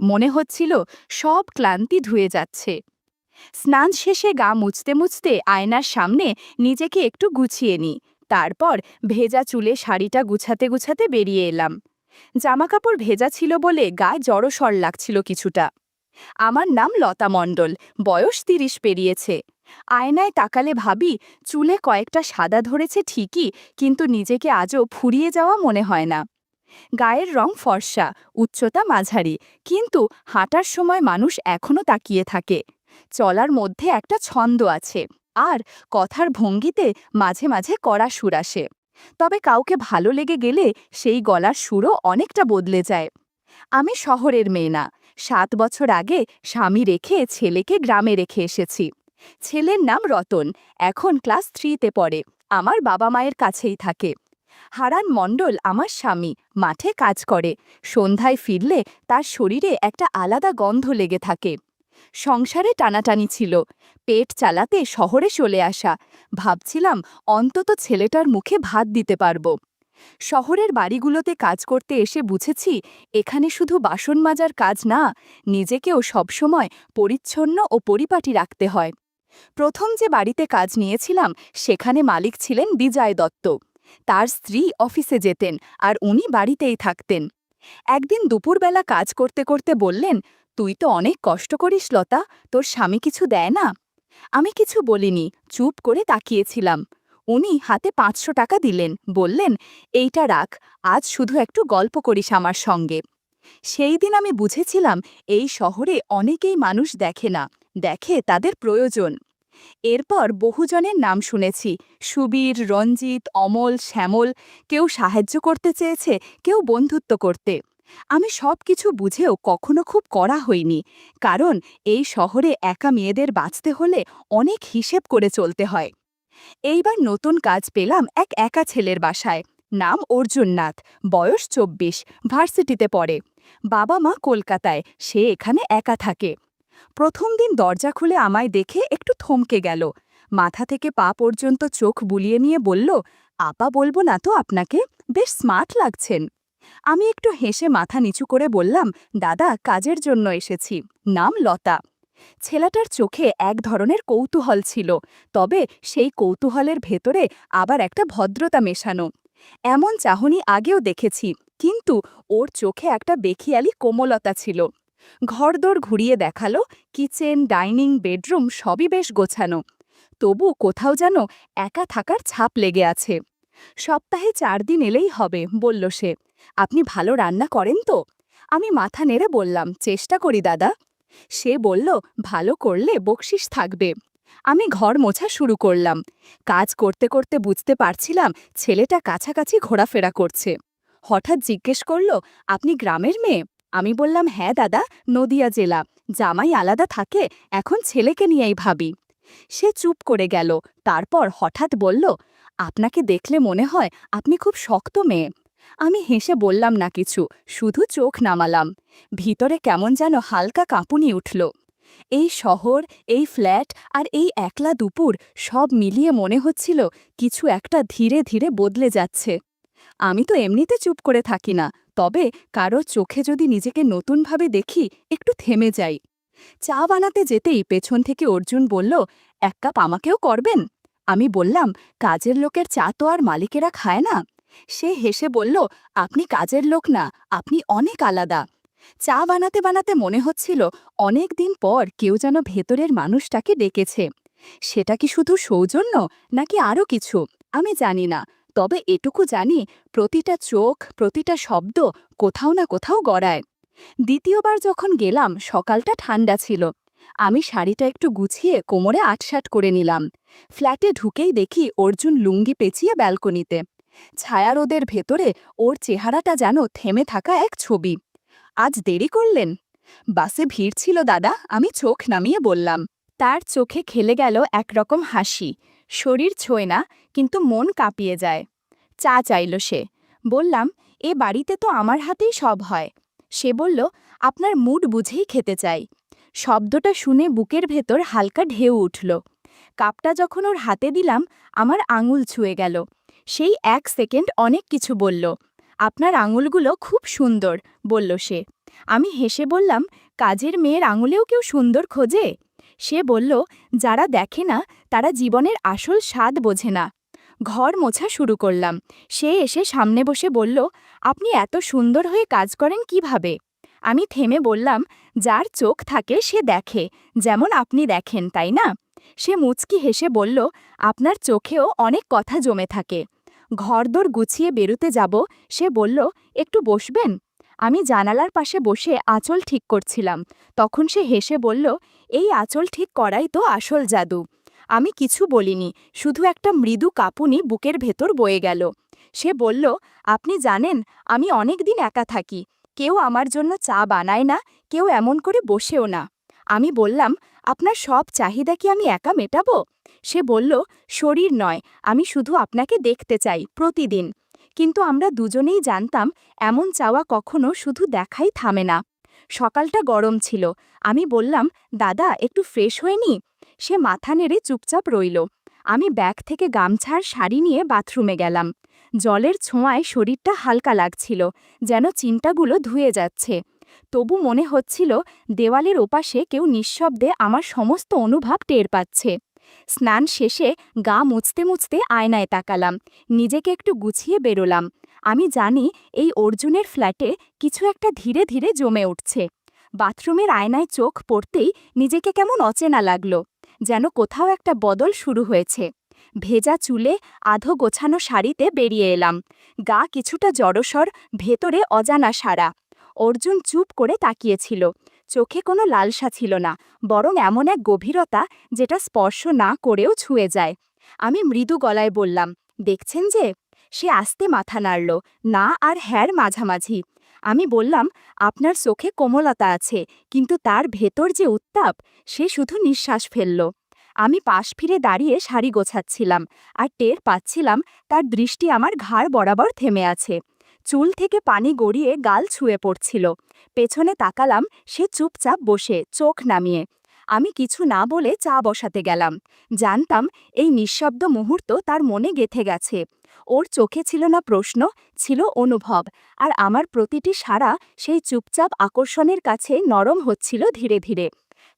মনে হচ্ছিল সব ক্লান্তি ধুয়ে যাচ্ছে। স্নান শেষে গা মুছতে মুছতে আয়নার সামনে নিজেকে একটু গুছিয়ে নিই। তারপর ভেজা চুলে শাড়িটা গুছাতে গুছাতে বেরিয়ে এলাম। জামাকাপড় ভেজা ছিল বলে গায়ে জড়সড় লাগছিল কিছুটা। আমার নাম লতা মণ্ডল, বয়স ৩০ পেরিয়েছে। আয়নায় তাকালে ভাবি, চুলে কয়েকটা সাদা ধরেছে ঠিকই, কিন্তু নিজেকে আজও ফুরিয়ে যাওয়া মনে হয় না। গায়ের রং ফর্সা, উচ্চতা মাঝারি, কিন্তু হাঁটার সময় মানুষ এখনো তাকিয়ে থাকে। চলার মধ্যে একটা ছন্দ আছে, আর কথার ভঙ্গিতে মাঝে মাঝে কড়া সুর আসে। তবে কাউকে ভালো লেগে গেলে সেই গলার সুরও অনেকটা বদলে যায়। আমি শহরের মেয়ে না। ৭ বছর আগে স্বামী রেখে ছেলেকে গ্রামে রেখে এসেছি। ছেলের নাম রতন, এখন ক্লাস 3-তে পড়ে। আমার বাবা মায়ের কাছেই থাকে। হারান মণ্ডল আমার স্বামী, মাঠে কাজ করে। সন্ধ্যায় ফিরলে তার শরীরে একটা আলাদা গন্ধ লেগে থাকে। সংসারে টানাটানি ছিল, পেট চালাতে শহরে চলে আসা। ভাবছিলাম অন্তত ছেলেটার মুখে ভাত দিতে পারবো। শহরের বাড়িগুলোতে কাজ করতে এসে বুঝেছি, এখানে শুধু বাসন মাজার কাজ না, নিজেকেও সবসময় পরিচ্ছন্ন ও পরিপাটি রাখতে হয়। প্রথম যে বাড়িতে কাজ নিয়েছিলাম সেখানে মালিক ছিলেন বিজয় দত্ত। তার স্ত্রী অফিসে যেতেন আর উনি বাড়িতেই থাকতেন। একদিন দুপুরবেলা কাজ করতে করতে বললেন, তুই তো অনেক কষ্ট করিস লতা, তোর স্বামী কিছু দেয় না? আমি কিছু বলিনি, চুপ করে তাকিয়েছিলাম। উনি হাতে ৫০০ টাকা দিলেন, বললেন, এইটা রাখ, আজ শুধু একটু গল্প করিস আমার সঙ্গে। সেই দিন আমি বুঝেছিলাম, এই শহরে অনেকেই মানুষ দেখে না, দেখে তাদের প্রয়োজন। এরপর বহুজনের নাম শুনেছি, সুবীর, রঞ্জিত, অমল, শ্যামল। কেউ সাহায্য করতে চেয়েছে, কেউ বন্ধুত্ব করতে। আমি সব কিছু বুঝেও কখনো খুব কড়া হইনি, কারণ এই শহরে একা মেয়েদের বাঁচতে হলে অনেক হিসেব করে চলতে হয়। এইবার নতুন কাজ পেলাম এক একা ছেলের বাসায়। নাম অর্জুন নাথ, বয়স ২৪, ভার্সিটিতে পড়ে। বাবা মা কলকাতায়, সে এখানে একা থাকে। প্রথম দিন দরজা খুলে আমায় দেখে একটু থমকে গেল। মাথা থেকে পা পর্যন্ত চোখ বুলিয়ে নিয়ে বলল, আপা বলবো না তো আপনাকে, বেশ স্মার্ট লাগছেন। আমি একটু হেসে মাথা নিচু করে বললাম, দাদা, কাজের জন্য এসেছি। নাম লতা। ছেলেটার চোখে এক ধরনের কৌতূহল ছিল, তবে সেই কৌতূহলের ভেতরে আবার একটা ভদ্রতা মেশানো। এমন চাহনি আগেও দেখেছি, কিন্তু ওর চোখে একটা বেখিয়ালি কোমলতা ছিল। ঘরদোর ঘুরিয়ে দেখালো, কিচেন, ডাইনিং, বেডরুম সবই বেশ গোছানো। তবু কোথাও যেন একা থাকার ছাপ লেগে আছে। সপ্তাহে ৪ দিন এলেই হবে, বলল সে। আপনি ভালো রান্না করেন তো? আমি মাথা নেড়ে বললাম, চেষ্টা করি দাদা। সে বলল, ভালো করলে বকশিস থাকবে। আমি ঘর মোছা শুরু করলাম। কাজ করতে করতে বুঝতে পারছিলাম ছেলেটা কাছাকাছি ঘোরাফেরা করছে। হঠাৎ জিজ্ঞেস করল, আপনি গ্রামের মেয়ে? আমি বললাম, হ্যাঁ দাদা, নদিয়া জেলা। জামাই আলাদা থাকে, এখন ছেলেকে নিয়েই ভাবি। সে চুপ করে গেল, তারপর হঠাৎ বলল, আপনাকে দেখলে মনে হয় আপনি খুব শক্ত মেয়ে। আমি হেসে বললাম না কিছু, শুধু চোখ নামালাম। ভিতরে কেমন যেন হালকা কাঁপুনি উঠল। এই শহর, এই ফ্ল্যাট আর এই একলা দুপুর সব মিলিয়ে মনে হচ্ছিল কিছু একটা ধীরে ধীরে বদলে যাচ্ছে। আমি তো এমনিতে চুপ করে থাকি না, তবে কারো চোখে যদি নিজেকে নতুনভাবে দেখি, একটু থেমে যাই। চা বানাতে যেতেই পেছন থেকে অর্জুন বলল, ১ কাপ আমাকেও করবেন? আমি বললাম, কাজের লোকের চা তো আর মালিকেরা খায় না। সে হেসে বলল, আপনি কাজের লোক না, আপনি অনেক আলাদা। চা বানাতে বানাতে মনে হচ্ছিল অনেক দিন পর কেউ যেন ভেতরের মানুষটাকে ডেকেছে। সেটা কি শুধু সৌজন্য, নাকি আরও কিছু, আমি জানি না। তবে এটুকু জানি, প্রতিটা চোখ, প্রতিটা শব্দ কোথাও না কোথাও গড়ায়। দ্বিতীয়বার যখন গেলাম, সকালটা ঠান্ডা ছিল। আমি শাড়িটা একটু গুছিয়ে কোমরে আটসাট করে নিলাম। ফ্ল্যাটে ঢুকেই দেখি অর্জুন লুঙ্গি পেঁচিয়ে ব্যালকনিতে। ছায়ারোদের ভেতরে ওর চেহারাটা যেন থেমে থাকা এক ছবি। আজ দেরি করলেন? বাসে ভিড় ছিল দাদা, আমি চোখ নামিয়ে বললাম। তার চোখে খেলে গেল একরকম হাসি। শরীর ছোঁয় না, কিন্তু মন কাঁপিয়ে যায়। চা চাইল সে। বললাম, এ বাড়িতে তো আমার হাতেই সব হয়। সে বলল, আপনার মুড বুঝেই খেতে চাই। শব্দটা শুনে বুকের ভেতর হালকা ঢেউ উঠল। কাপটা যখন ওর হাতে দিলাম, আমার আঙুল ছুঁয়ে গেল। সেই ১ সেকেন্ড অনেক কিছু বলল। আপনার আঙুলগুলো খুব সুন্দর, বলল সে। আমি হেসে বললাম, কাজের মেয়ের আঙুলেও কেউ সুন্দর খোঁজে? সে বলল, যারা দেখে না তারা জীবনের আসল স্বাদ বোঝে না। ঘর মোছা শুরু করলাম। সে এসে সামনে বসে বলল, আপনি এত সুন্দর হয়ে কাজ করেন কিভাবে? আমি থেমে বললাম, যার চোখ থাকে সে দেখে, যেমন আপনি দেখেন, তাই না? সে মুচকি হেসে বলল, আপনার চোখেও অনেক কথা জমে থাকে। ঘরদোর গুছিয়ে বেরুতে যাব, সে বলল, একটু বসবেন? আমি জানালার পাশে বসে আঁচল ঠিক করছিলাম। তখন সে হেসে বলল, এই আঁচল ঠিক করাই তো আসল জাদু। আমি কিছু বলিনি, শুধু একটা মৃদু কাঁপুনি বুকের ভেতর বয়ে গেল। সে বলল, আপনি জানেন, আমি অনেক দিন একা থাকি। কেউ আমার জন্য চা বানায় না, কেউ এমন করে বসেও না। আমি বললাম, আপনার সব চাহিদা কি আমি একা মেটাবো? সে বলল, শরীর নয়, আমি শুধু আপনাকে দেখতে চাই প্রতিদিন। কিন্তু আমরা দুজনেই জানতাম, এমন চাওয়া কখনো শুধু দেখাই থামে না। সকালটা গরম ছিল। আমি বললাম, দাদা একটু ফ্রেশ হয়ে নি? সে মাথা নেড়ে চুপচাপ রইল। আমি ব্যাগ থেকে গামছার শাড়ি নিয়ে বাথরুমে গেলাম। জলের ছোঁয়ায় শরীরটা হালকা লাগছিল, যেন চিন্তাগুলো ধুয়ে যাচ্ছে। তবু মনে হচ্ছিল দেওয়ালের ওপাশে কেউ নিঃশব্দে আমার সমস্ত অনুভব টের পাচ্ছে। স্নান শেষে গা মুছতে মুছতে আয়নায় তাকালাম। নিজেকে একটু গুছিয়ে বেরোলাম। আমি জানি এই অর্জুনের ফ্ল্যাটে কিছু একটা ধীরে ধীরে জমে উঠছে। বাথরুমের আয়নায় চোখ পড়তেই নিজেকে কেমন অচেনা লাগলো, যেন কোথাও একটা বদল শুরু হয়েছে। ভেজা চুলে আধো গোছানো শাড়িতে বেরিয়ে এলাম। গা কিছুটা জড়সর, ভেতরে অজানা সাড়া। অর্জুন চুপ করে তাকিয়েছিল। চোখে কোনো লালসা ছিল না, বরং এমন এক গভীরতা যেটা স্পর্শ না করেও ছুঁয়ে যায়। আমি মৃদু গলায় বললাম, দেখছেন যে? সে আস্তে মাথা নাড়ল, না আর হ্যার মাঝামাঝি। আমি বললাম, আপনার চোখে কোমলতা আছে, কিন্তু তার ভেতর যে উত্তাপ, সে শুধু নিঃশ্বাস ফেলল। আমি পাশ ফিরে দাঁড়িয়ে শাড়ি গোছাচ্ছিলাম, আর টের পাচ্ছিলাম তার দৃষ্টি আমার ঘাড় বরাবর থেমে আছে। চুল থেকে পানি গড়িয়ে গাল ছুঁয়ে পড়ছিল। পেছনে তাকালাম, সে চুপচাপ বসে, চোখ নামিয়ে। আমি কিছু না বলে চা বসাতে গেলাম। জানতাম এই নিঃশব্দ মুহূর্ত তার মনে গেঁথে গেছে। ওর চোখে ছিল না প্রশ্ন, ছিল অনুভব, আর আমার প্রতিটি সাড়া সেই চুপচাপ আকর্ষণের কাছে নরম হচ্ছিল ধীরে ধীরে।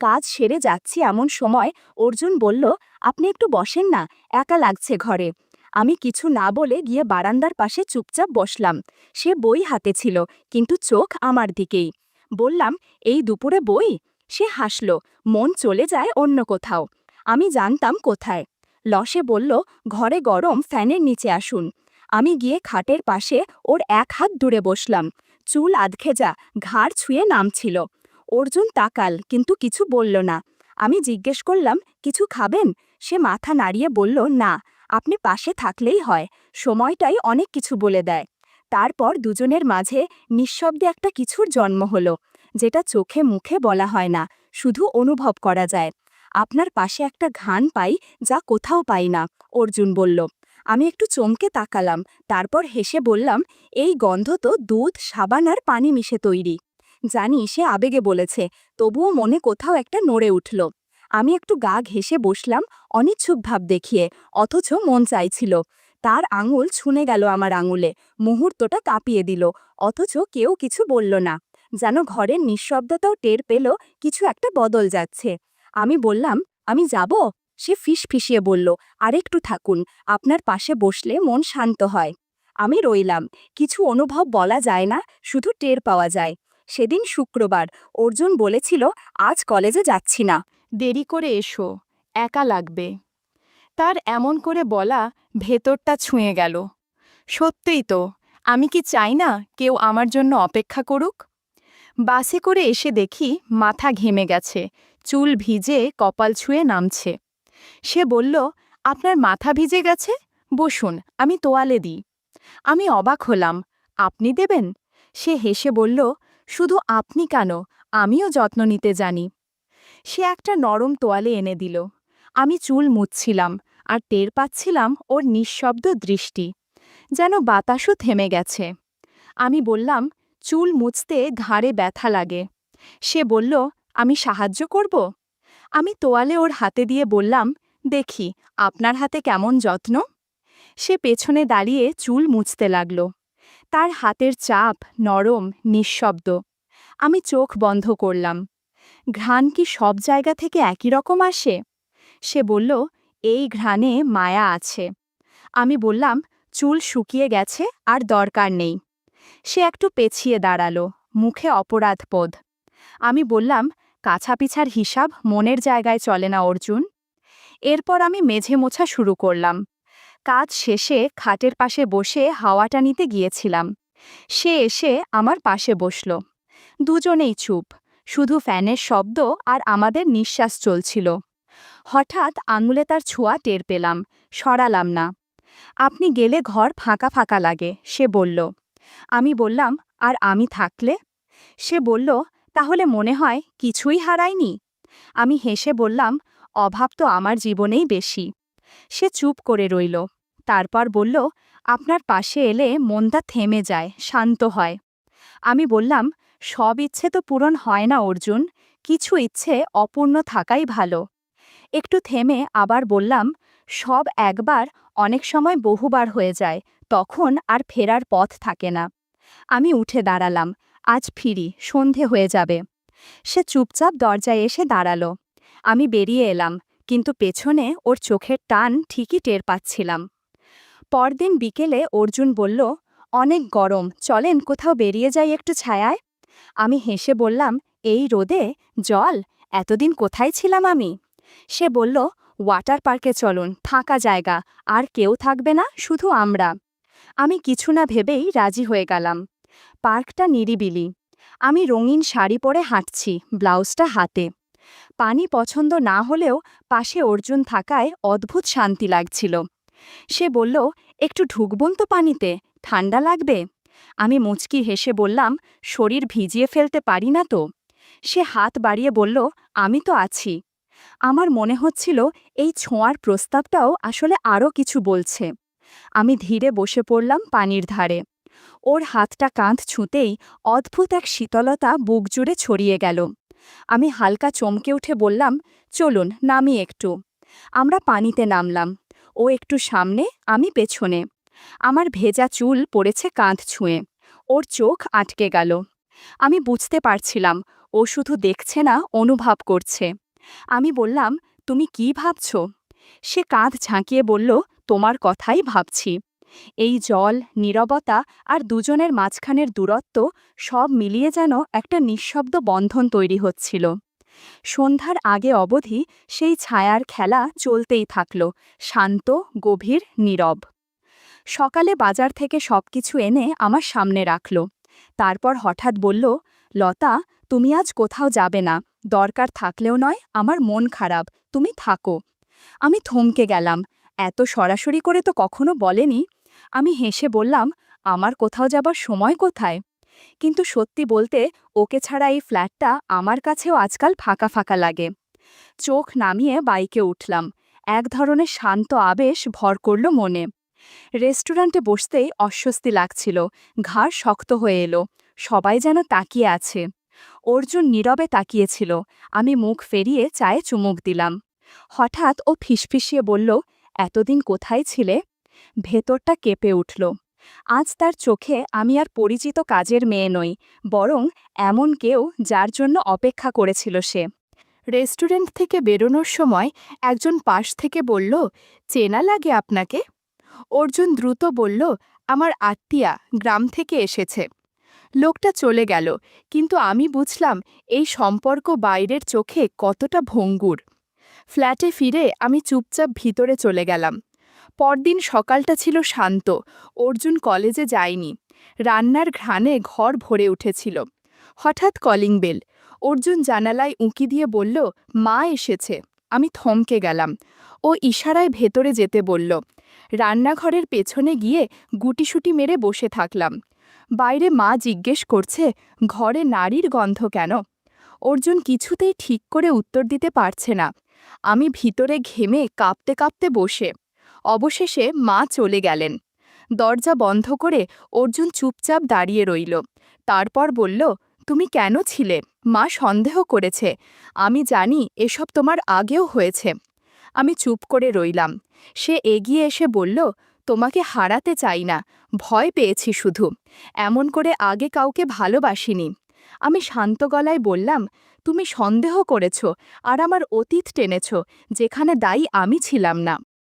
কাজ সেরে যাচ্ছি এমন সময় অর্জুন বলল, আপনি একটু বসেন না, একা লাগছে ঘরে। আমি কিছু না বলে গিয়ে বারান্দার পাশে চুপচাপ বসলাম। সে বই হাতে ছিল, কিন্তু চোখ আমার দিকেই। বললাম, এই দুপুরে বই? সে হাসল, মন চলে যায় অন্য কোথাও। আমি জানতাম কোথায়। লসে বলল, ঘরে গরম, ফ্যানের নিচে আসুন। আমি গিয়ে খাটের পাশে ওর এক হাত দূরে বসলাম। চুল আধখেজা, ঘাড় ছুঁয়ে নামছিল। অর্জুন তাকাল, কিন্তু কিছু বলল না। আমি জিজ্ঞেস করলাম, কিছু খাবেন? সে মাথা নাড়িয়ে বলল, না, আপনি পাশে থাকলেই হয়। সময়টাই অনেক কিছু বলে দেয়। তারপর দুজনের মাঝে নিঃশব্দে একটা কিছুর জন্ম হলো, যেটা চোখে মুখে বলা হয় না, শুধু অনুভব করা যায়। আপনার পাশে একটা ঘ্রাণ পাই, যা কোথাও পাই না, অর্জুন বলল। আমি একটু চমকে তাকালাম, তারপর হেসে বললাম, এই গন্ধ তো দুধ, সাবান আর পানি মিশে তৈরি। জানি সে আবেগে বলেছে, তবুও মনে কোথাও একটা নড়ে উঠল। আমি একটু গা ঘেঁষে বসলাম, অনিচ্ছুক ভাব দেখিয়ে, অথচ মন চাইছিল। তার আঙুল ছুঁয়ে গেল আমার আঙুলে, মুহূর্তটা কাঁপিয়ে দিল, অথচ কেউ কিছু বলল না। যেন ঘরের নিঃশব্দতাও টের পেল কিছু একটা বদল যাচ্ছে। আমি বললাম, আমি যাব? সে ফিসফিসিয়ে বলল, আরেকটু থাকুন, আপনার পাশে বসলে মন শান্ত হয়। আমি রইলাম। কিছু অনুভব বলা যায় না, শুধু টের পাওয়া যায়। সেদিন শুক্রবার। অর্জুন বলেছিল, আজ কলেজে যাচ্ছি না, দেরি করে এসো, একা লাগবে। তার এমন করে বলা ভেতরটা ছুঁয়ে গেল। সত্যিই তো, আমি কি চাই না কেউ আমার জন্য অপেক্ষা করুক? বাসে করে এসে দেখি মাথা ঘেমে গেছে, চুল ভিজে কপাল ছুঁয়ে নামছে। সে বলল, আপনার মাথা ভিজে গেছে? বসুন, আমি তোয়ালে দিই। আমি অবাক হলাম, আপনি দেবেন? সে হেসে বলল, শুধু আপনি কেন, আমিও যত্ন নিতে জানি। সে একটা নরম তোয়ালে এনে দিল। আমি চুল মুছছিলাম, আর টের পাচ্ছিলাম ওর নিঃশব্দ দৃষ্টি, যেন বাতাসও থেমে গেছে। আমি বললাম, চুল মুছতে ঘাড়ে ব্যথা লাগে। সে বলল, আমি সাহায্য করব? আমি তোয়ালে ওর হাতে দিয়ে বললাম, দেখি আপনার হাতে কেমন যত্ন। সে পেছনে দাঁড়িয়ে চুল মুছতে লাগল। তার হাতের চাপ নরম, নিঃশব্দ। আমি চোখ বন্ধ করলাম। ঘ্রাণ কি সব জায়গা থেকে একই রকম আসে? সে বলল, এই ঘ্রাণে মায়া আছে। আমি বললাম, চুল শুকিয়ে গেছে, আর দরকার নেই। সে একটু পেছিয়ে দাঁড়ালো, মুখে অপরাধবোধ। আমি বললাম, কাছাপিছার হিসাব মনের জায়গায় চলে না অর্জুন। এরপর আমি মেঝে মোছা শুরু করলাম। কাজ শেষে খাটের পাশে বসে হাওয়াটা নিতে গিয়েছিলাম। সে এসে আমার পাশে বসল। দুজনেই চুপ, শুধু ফ্যানের শব্দ আর আমাদের নিঃশ্বাস চলছিল। হঠাৎ আঙুলে তার ছোঁয়া টের পেলাম, সরালাম না। আপনি গেলে ঘর ফাঁকা ফাঁকা লাগে, সে বলল। আমি বললাম, আর আমি থাকলে? সে বলল, তাহলে মনে হয় কিছুই হারায়নি। আমি হেসে বললাম, অভাব তো আমার জীবনেই বেশি। সে চুপ করে রইল। তারপর বলল, আপনার পাশে এলে মনটা থেমে যায়, শান্ত হয়। আমি বললাম, সব ইচ্ছে তো পূরণ হয় না অর্জুন, কিছু ইচ্ছে অপূর্ণ থাকাই ভালো। একটু থেমে আবার বললাম, সব একবার অনেক সময় বহুবার হয়ে যায়, তখন আর ফেরার পথ থাকে না। আমি উঠে দাঁড়ালাম, আজ ফিরি, সন্ধে হয়ে যাবে। সে চুপচাপ দরজায় এসে দাঁড়ালো। আমি বেরিয়ে এলাম, কিন্তু পেছনে ওর চোখের টান ঠিকই টের পাচ্ছিলাম। পরদিন বিকেলে অর্জুন বলল, অনেক গরম, চলেন কোথাও বেরিয়ে যাই একটু ছায়ায়। আমি হেসে বললাম, এই রোদে জল, এতদিন কোথায় ছিলাম আমি? সে বলল, ওয়াটার পার্কে চলুন, ফাঁকা জায়গা, আর কেউ থাকবে না, শুধু আমরা। আমি কিছু না ভেবেই রাজি হয়ে গেলাম। পার্কটা নিরিবিলি। আমি রঙিন শাড়ি পরে হাঁটছি, ব্লাউজটা হাতে। পানি পছন্দ না হলেও পাশে অর্জুন থাকায় অদ্ভুত শান্তি লাগছিল। সে বলল, একটু ঢুকবন তো পানিতে, ঠান্ডা লাগবে। আমি মুচকি হেসে বললাম, শরীর ভিজিয়ে ফেলতে পারি না তো। সে হাত বাড়িয়ে বলল, আমি তো আছি। আমার মনে হচ্ছিল এই ছোঁয়ার প্রস্তাবটাও আসলে আরও কিছু বলছে। আমি ধীরে বসে পড়লাম পানির ধারে। ওর হাতটা কাঁধ ছুঁতেই অদ্ভুত এক শীতলতা বুক জুড়ে ছড়িয়ে গেল। আমি হালকা চমকে উঠে বললাম, চলুন নামি একটু। আমরা পানিতে নামলাম। ও একটু সামনে, আমি পেছনে। আমার ভেজা চুল পড়েছে কাঁধ ছুঁয়ে। ওর চোখ আটকে গেল। আমি বুঝতে পারছিলাম ও শুধু দেখছে না, অনুভব করছে। আমি বললাম, তুমি কি ভাবছ? সে কাঁধ ঝাঁকিয়ে বলল, তোমার কথাই ভাবছি। এই জল, নীরবতা আর দুজনের মাঝখানের দূরত্ব সব মিলিয়ে যেন একটা নিঃশব্দ বন্ধন তৈরি হচ্ছিল। সন্ধ্যার আগে অবধি সেই ছায়ার খেলা চলতেই থাকল, শান্ত, গভীর, নীরব। সকালে বাজার থেকে সবকিছু এনে আমার সামনে রাখল। তারপর হঠাৎ বলল, লতা, তুমি আজ কোথাও যাবে না, দরকার থাকলেও নয়, আমার মন খারাপ, তুমি থাকো। আমি থমকে গেলাম, এত সরাসরি করে তো কখনো বলেনি। আমি হেসে বললাম, আমার কোথাও যাবার সময় কোথায়? কিন্তু সত্যি বলতে, ওকে ছাড়া এই ফ্ল্যাটটা আমার কাছেও আজকাল ফাঁকা ফাঁকা লাগে। চোখ নামিয়ে বাইকে উঠলাম। এক ধরনের শান্ত আবেশ ভর করল মনে। রেস্টুরেন্টে বসতেই অস্বস্তি লাগছিল, ঘাড় শক্ত হয়ে এলো। সবাই যেন তাকিয়ে আছে। অর্জুন নীরবে তাকিয়েছিল। আমি মুখ ফেরিয়ে চায়ে চুমুক দিলাম। হঠাৎ ও ফিসফিসিয়ে বলল, এতদিন কোথায় ছিলে? ভেতরটা কেঁপে উঠল। আজ তার চোখে আমি আর পরিচিত কাজের মেয়ে নই, বরং এমন কেউ যার জন্য অপেক্ষা করেছিল সে। রেস্টুরেন্ট থেকে বেরোনোর সময় একজন পাশ থেকে বলল, চেনা লাগে আপনাকে? অর্জুন দ্রুত বলল, আমার আত্মীয়া, গ্রাম থেকে এসেছে। লোকটা চলে গেল, কিন্তু আমি বুঝলাম এই সম্পর্ক বাইরের চোখে কতটা ভঙ্গুর। ফ্ল্যাটে ফিরে আমি চুপচাপ ভিতরে চলে গেলাম। পরদিন সকালটা ছিল শান্ত। অর্জুন কলেজে যায়নি। রান্নার ঘ্রাণে ঘর ভরে উঠেছিল। হঠাৎ কলিং বেল। অর্জুন জানালায় উঁকি দিয়ে বলল, মা এসেছে। আমি থমকে গেলাম। ও ইশারায় ভেতরে যেতে বলল। রান্নাঘরের পেছনে গিয়ে গুটিসুটি মেরে বসে থাকলাম। বাইরে মা জিজ্ঞেস করছে, ঘরে নারীর গন্ধ কেন? অর্জুন কিছুতেই ঠিক করে উত্তর দিতে পারছে না। আমি ভিতরে ঘেমে কাঁপতে কাঁপতে বসে। অবশেষে মা চলে গেলেন। দরজা বন্ধ করে অর্জুন চুপচাপ দাঁড়িয়ে রইল। তারপর বলল, তুমি কেন ছিলে? মা সন্দেহ করেছে। আমি জানি এসব তোমার আগেও হয়েছে। আমি চুপ করে রইলাম। সে এগিয়ে এসে বলল, তোমাকে হারাতে চাই না, ভয় পেয়েছি শুধু। এমন করে আগে কাউকে ভালোবাসিনি। আমি শান্ত গলায় বললাম, তুমি সন্দেহ করেছ আর আমার অতীত টেনেছ, যেখানে দায়ী আমি ছিলাম না।